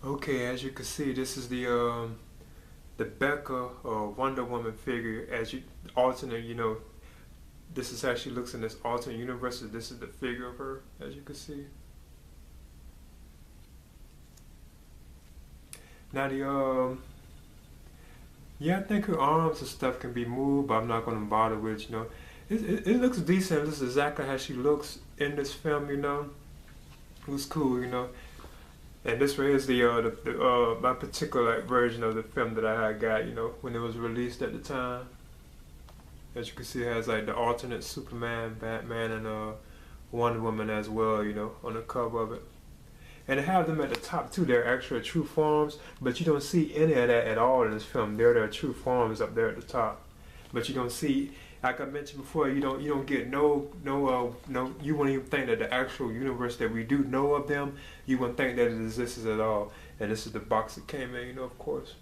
Okay, as you can see, this is the Becca or Wonder Woman figure. As you alternate, this is how she looks in this alternate universe. This is the figure of her, as you can see. Now yeah, I think her arms and stuff can be moved, but I'm not gonna bother with, it looks decent. This is exactly how she looks in this film. It was cool. And this right here is the my particular version of the film that I had got, when it was released at the time. As you can see, it has like the alternate Superman, Batman, and Wonder Woman as well, on the cover of it. And they have them at the top too. They're actual true forms, but you don't see any of that at all in this film. They're their true forms up there at the top, but you don't see. Like I mentioned before, you don't get no. You wouldn't even think that the actual universe that we do know of them, you wouldn't think that it exists at all. And this is the box it came in, of course.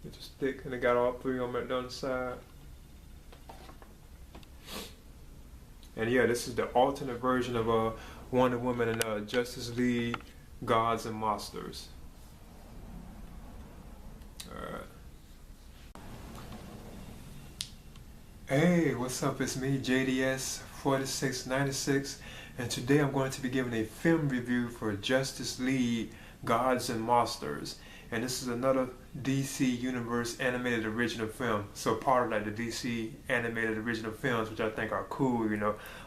It's just thick, and it got all three of them right down the side. And yeah, this is the alternate version of Wonder Woman and Justice League Gods and Monsters. Alright. Hey, what's up? It's me, JDS4696, and today I'm going to be giving a film review for Justice League Gods and Monsters. And this is another DC Universe animated original film. So part of like the DC animated original films, which I think are cool,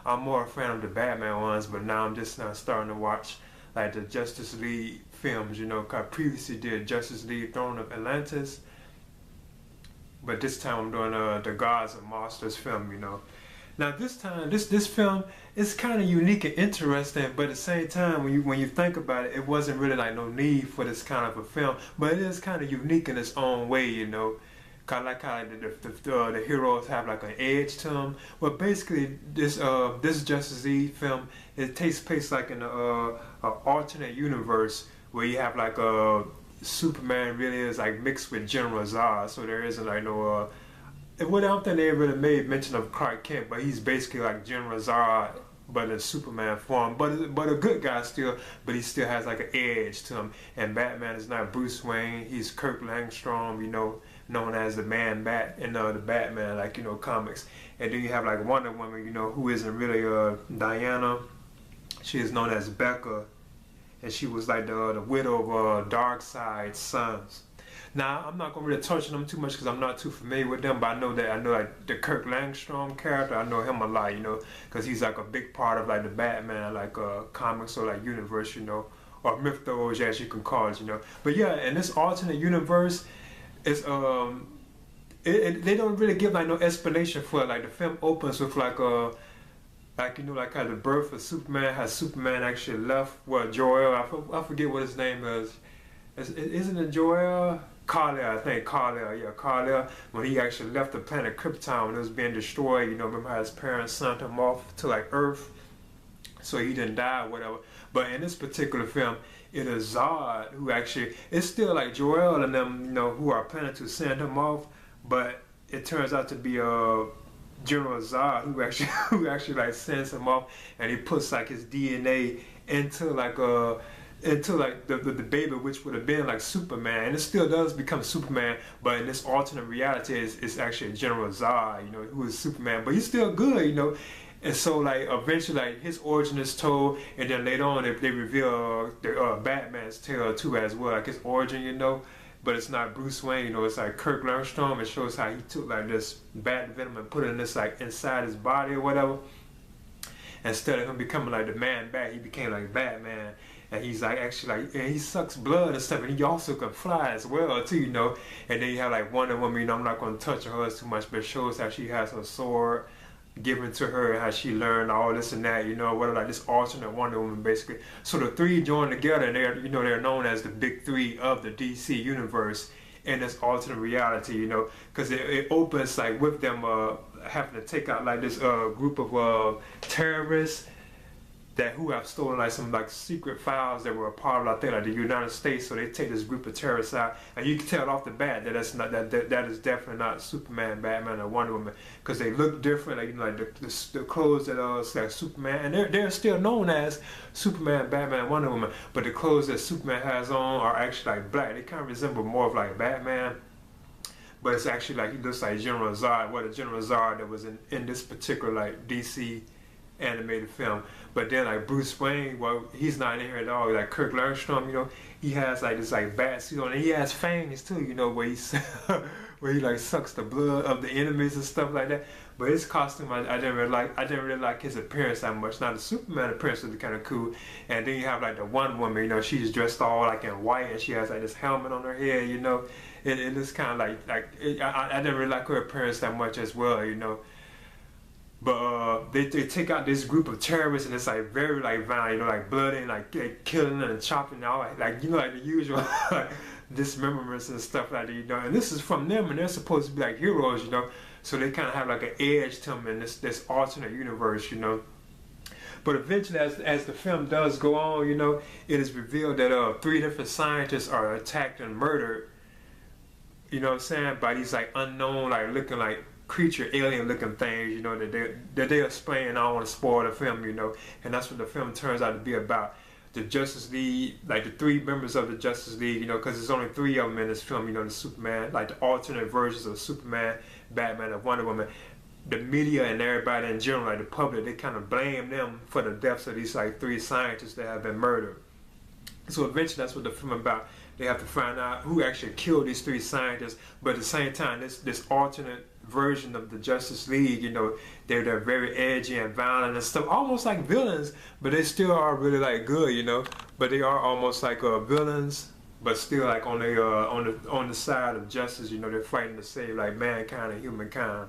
I'm more a fan of the Batman ones, but now I'm just now starting to watch like the Justice League films, cause I previously did Justice League Throne of Atlantis, but this time I'm doing the Gods and Monsters film, Now this time, this film is kind of unique and interesting, but at the same time, when you think about it, it wasn't really like no need for this kind of a film, but it is kind of unique in its own way, Kind of like how the heroes have like an edge to them. But basically, this Justice League film, it takes place like in a alternate universe where you have like Superman really is like mixed with General Zod, so there isn't like no I don't think they really made mention of Clark Kent, but he's basically like General Zod, but in Superman form. But a good guy still, but he still has like an edge to him. And Batman is not Bruce Wayne; he's Kirk Langstrom, known as the Man Bat in the Batman, like comics. And then you have like Wonder Woman, who isn't really Diana. She is known as Becca, and she was like the widow of Darkseid's sons. Now, I'm not going to really touch on them too much because I'm not too familiar with them, but I know like the Kirk Langstrom character, I know him a lot, because he's like a big part of like the Batman, like comics or like universe, or mythology as you can call it, But yeah, in this alternate universe, it's they don't really give like no explanation for it. Like the film opens with like like how the birth of Superman, how Superman actually left, Jor-El, I forget what his name is. Isn't it Jor-El? Kal-El, I think Kal-El, yeah, Kal-El, when he actually left the planet Krypton when it was being destroyed, remember how his parents sent him off to like Earth, so he didn't die or whatever. But in this particular film, it is Zod who actually, it's still like Jor-El and them, who are planning to send him off, but it turns out to be General Zod who actually like sends him off, and he puts like his DNA into like the baby, which would have been like Superman, and it still does become Superman, but in this alternate reality, it's actually General Zod, who is Superman, but he's still good, And so like eventually, like his origin is told, and then later on they reveal the Batman's tale too as well, like his origin, But it's not Bruce Wayne, it's like Kirk Langstrom. It shows how he took like this bat venom and put it in this like inside his body or whatever. Instead of him becoming like the Man Bat, he became like Batman. And he's like actually like, and he sucks blood and stuff, and he also can fly as well too, And then you have like Wonder Woman, I'm not going to touch her too much, but it shows how she has her sword given to her, how she learned all this and that, what like this alternate Wonder Woman basically. So the three join together, and they're known as the big three of the DC universe in this alternate reality, because it opens like with them having to take out like this group of terrorists. that who have stolen like some like secret files that were a part of, I think, like the United States. So they take this group of terrorists out, and you can tell off the bat that that's not that is definitely not Superman, Batman, or Wonder Woman, because they look different. Like, you know, like the clothes that it's like Superman, and they're still known as Superman, Batman, and Wonder Woman, but the clothes that Superman has on are actually like black. They kind of resemble more of like Batman. But it's actually like he looks like General Zod, what a General Zod that was in this particular like DC animated film. But then like Bruce Wayne, well, he's not in here at all. Like Kirk Langstrom, you know, he has like this like bat suit on, and he has fangs too, you know, where he's where he like sucks the blood of the enemies and stuff like that. But his costume, I didn't really like his appearance that much. Now the Superman appearance was kind of cool, and then you have like the Wonder Woman, you know, she's dressed all like in white, and she has like this helmet on her head, you know. It is kind of I didn't really like her appearance that much as well, you know. But they take out this group of terrorists, and it's like very like violent, you know, like bloody and like killing and chopping and all, like, you know, like the usual like dismemberments and stuff like that, you know. And this is from them, and they're supposed to be like heroes, you know. So they kind of have like an edge to them in this alternate universe, you know. But eventually, as the film does go on, you know, it is revealed that 3 different scientists are attacked and murdered, you know what I'm saying, by these like unknown, like looking like creature, alien looking things, you know, that they explain. I don't want to spoil the film, you know, and that's what the film turns out to be about. The Justice League, like the 3 members of the Justice League, you know, because there's only 3 of them in this film, you know, the Superman, like the alternate versions of Superman, Batman, and Wonder Woman. The media and everybody in general, like the public, they kind of blame them for the deaths of these like 3 scientists that have been murdered. So eventually that's what the film is about. They have to find out who actually killed these 3 scientists, but at the same time, this alternate version of the Justice League, you know, they're very edgy and violent and stuff, almost like villains, but they still are really like good, you know. But they are almost like villains, but still like on the side of justice, you know. They're fighting to save like mankind and humankind.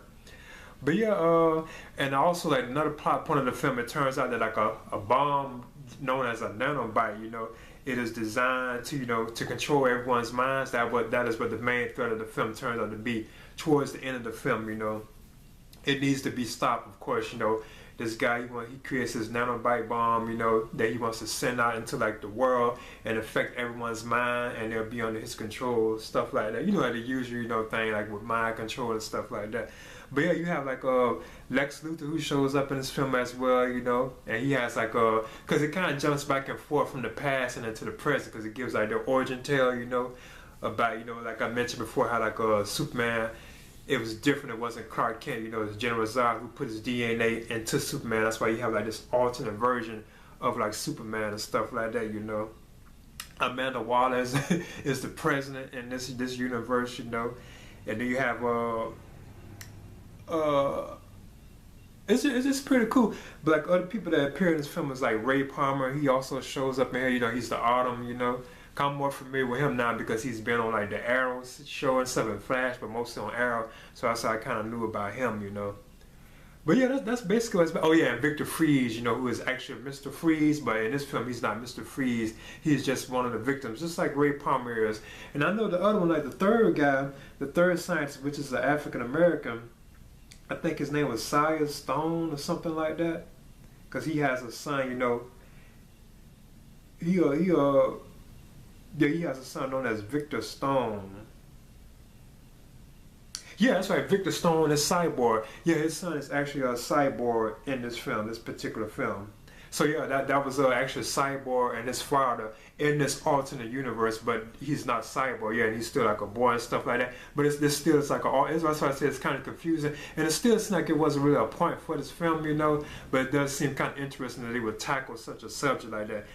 But yeah, and also like another plot point of the film, it turns out that like a bomb known as a nanobite, you know, it is designed to, you know, to control everyone's minds. That is what the main threat of the film turns out to be towards the end of the film, you know. It needs to be stopped, of course, you know. This guy, he creates this nanobite bomb, you know, that he wants to send out into like the world and affect everyone's mind, and they'll be under his control, stuff like that. You know, like the usual, you know, thing like with mind control and stuff like that. But yeah, you have like Lex Luthor, who shows up in this film as well, you know, and he has like because it kind of jumps back and forth from the past and into the present, because it gives like the origin tale, you know, about, you know, like I mentioned before, how like Superman, it was different. It wasn't Clark Kent, you know, it was General Zod who put his DNA into Superman. That's why you have like this alternate version of like Superman and stuff like that, you know. Amanda Waller is the president in this universe, you know. And then you have it's just pretty cool. But like other people that appear in this film is like Ray Palmer. He also shows up in here, you know. He's the Autumn, you know. I'm more familiar with him now because he's been on like the Arrow show and stuff in Flash, but mostly on Arrow. So that's how I kind of knew about him, you know. But yeah, that's basically what's about. Oh yeah, and Victor Freeze, you know, who is actually Mr. Freeze, but in this film he's not Mr. Freeze. He's just one of the victims, just like Ray Palmer is. And I know the other one, like the third guy, the third scientist, which is an African American. I think his name was Sire Stone or something like that, because he has a son, you know. Yeah, he has a son known as Victor Stone. Yeah, that's right, Victor Stone is Cyborg. Yeah, his son is actually a cyborg in this film, this particular film. So yeah, that was actually Cyborg and his father in this alternate universe, but he's not Cyborg. Yeah, and he's still like a boy and stuff like that. But it's still like that's why I said it's kind of confusing, and it still seems like it wasn't really a point for this film, you know. But it does seem kind of interesting that they would tackle such a subject like that.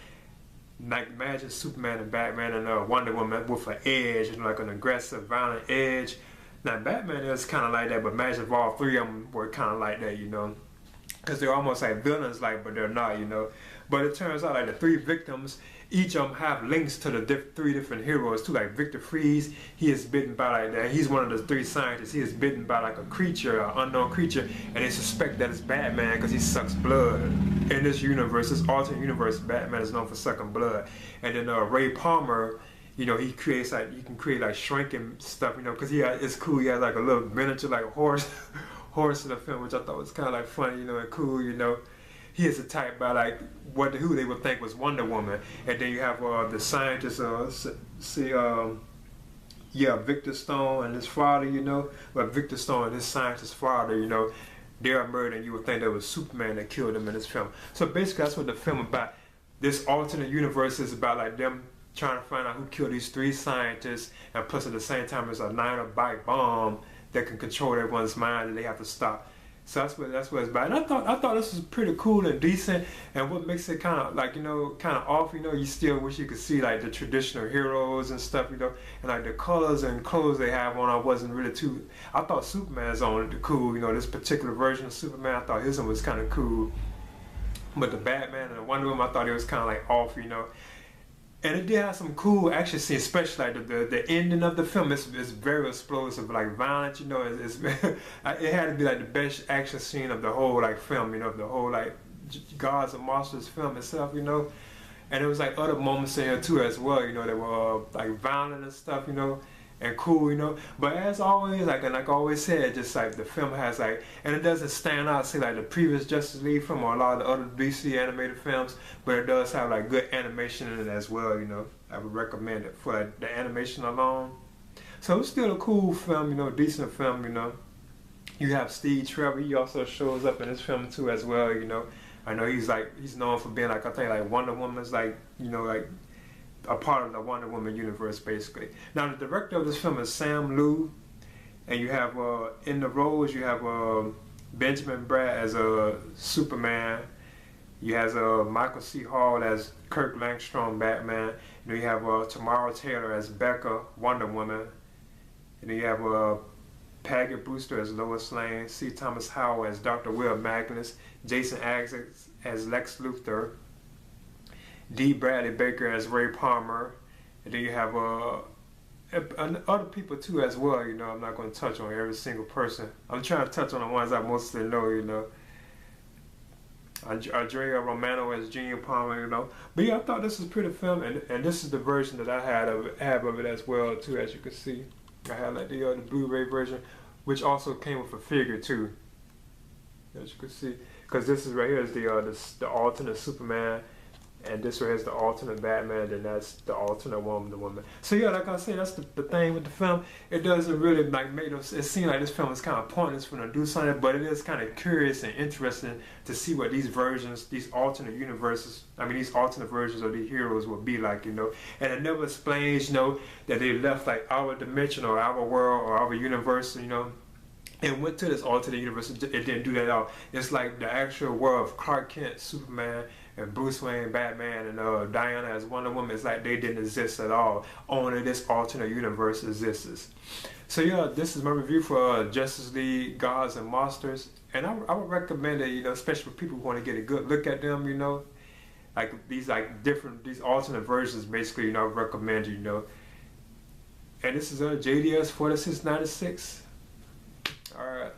Like imagine Superman and Batman and Wonder Woman with an edge, you know, like an aggressive, violent edge. Now Batman is kind of like that, but imagine if all 3 of them were kind of like that, you know, because they're almost like villains, like, but they're not, you know. But it turns out like the 3 victims, each of them have links to the 3 different heroes too. Like Victor Freeze, he is bitten by like that. He's one of the 3 scientists. He is bitten by like a creature, an unknown creature, and they suspect that it's Batman because he sucks blood. In this universe, this alternate universe, Batman is known for sucking blood. And then Ray Palmer, you know, he creates like, you can create like shrinking stuff, you know, because it's cool. He has like a little miniature like horse in the film, which I thought was kind of like funny, you know, and cool, you know. he is attacked by like who they would think was Wonder Woman, and then you have the scientist, Victor Stone and his father, but Victor Stone and his scientist father, they are murdered, and you would think that was Superman that killed them in this film. So basically, that's what the film about. This alternate universe is about like them trying to find out who killed these 3 scientists, and plus at the same time there's a nanobite bomb that can control everyone's mind and they have to stop. So that's what it's about. And I thought this was pretty cool and decent, and what makes it kind of like, kind of off, you still wish you could see like the traditional heroes and stuff, and like the colors and clothes they have on, I wasn't really too, I thought Superman's on cool, this particular version of Superman, I thought his one was kind of cool. But the Batman and the Wonder Woman, I thought it was kind of like off, And it did have some cool action scenes, especially like the ending of the film. It's very explosive, like violent. It had to be like the best action scene of the whole like film. Of the whole like Gods and Monsters film itself. And it was like other moments in here too as well. That were like violent and stuff. And cool. But as always, like I always said, just like the film has like, and it doesn't stand out, say like the previous Justice League film or a lot of the other DC animated films, but it does have like good animation in it as well. I would recommend it for like, the animation alone. So it's still a cool film, decent film. You have Steve Trevor. He also shows up in this film too as well. I know he's known for being like, I think like Wonder Woman's like like a part of the Wonder Woman universe, basically. Now, the director of this film is Sam Liu, and you have in the roles you have Benjamin Bratt as Superman. You have Michael C. Hall as Kirk Langstrom, Batman. And then you have Tamara Taylor as Becca, Wonder Woman. And then you have Peggy Brewster as Lois Lane, C. Thomas Howell as Dr. Will Magnus, Jason Isaacs as Lex Luthor, D. Bradley Baker as Ray Palmer, and then you have other people too as well. I'm not going to touch on every single person. I'm trying to touch on the ones I mostly know. Andrea Romano as Gene Palmer, But yeah, I thought this was a pretty film, and this is the version that I have of it as well too. As you can see, I had like the Blu-ray version, which also came with a figure too. As you can see, because this is right here is the alternate Superman. And this right here is the alternate Batman, and that's the alternate Wonder Woman. So yeah, like I said, that's the thing with the film. It doesn't really like make it seem like this film is kind of pointless for them to do something, but it is kind of curious and interesting to see what these versions, these alternate universes, these alternate versions of the heroes will be like, And it never explains, that they left like our dimension or our world or our universe, and went to this alternate universe. It didn't do that at all. It's like the actual world of Clark Kent, Superman, and Bruce Wayne, Batman, and Diana as Wonder Woman. It's like they didn't exist at all. Only this alternate universe exists. So yeah, this is my review for Justice League Gods and Monsters, and I would recommend it, especially for people who want to get a good look at them, like these these alternate versions. Basically, I would recommend, And this is JDS 4696. All right.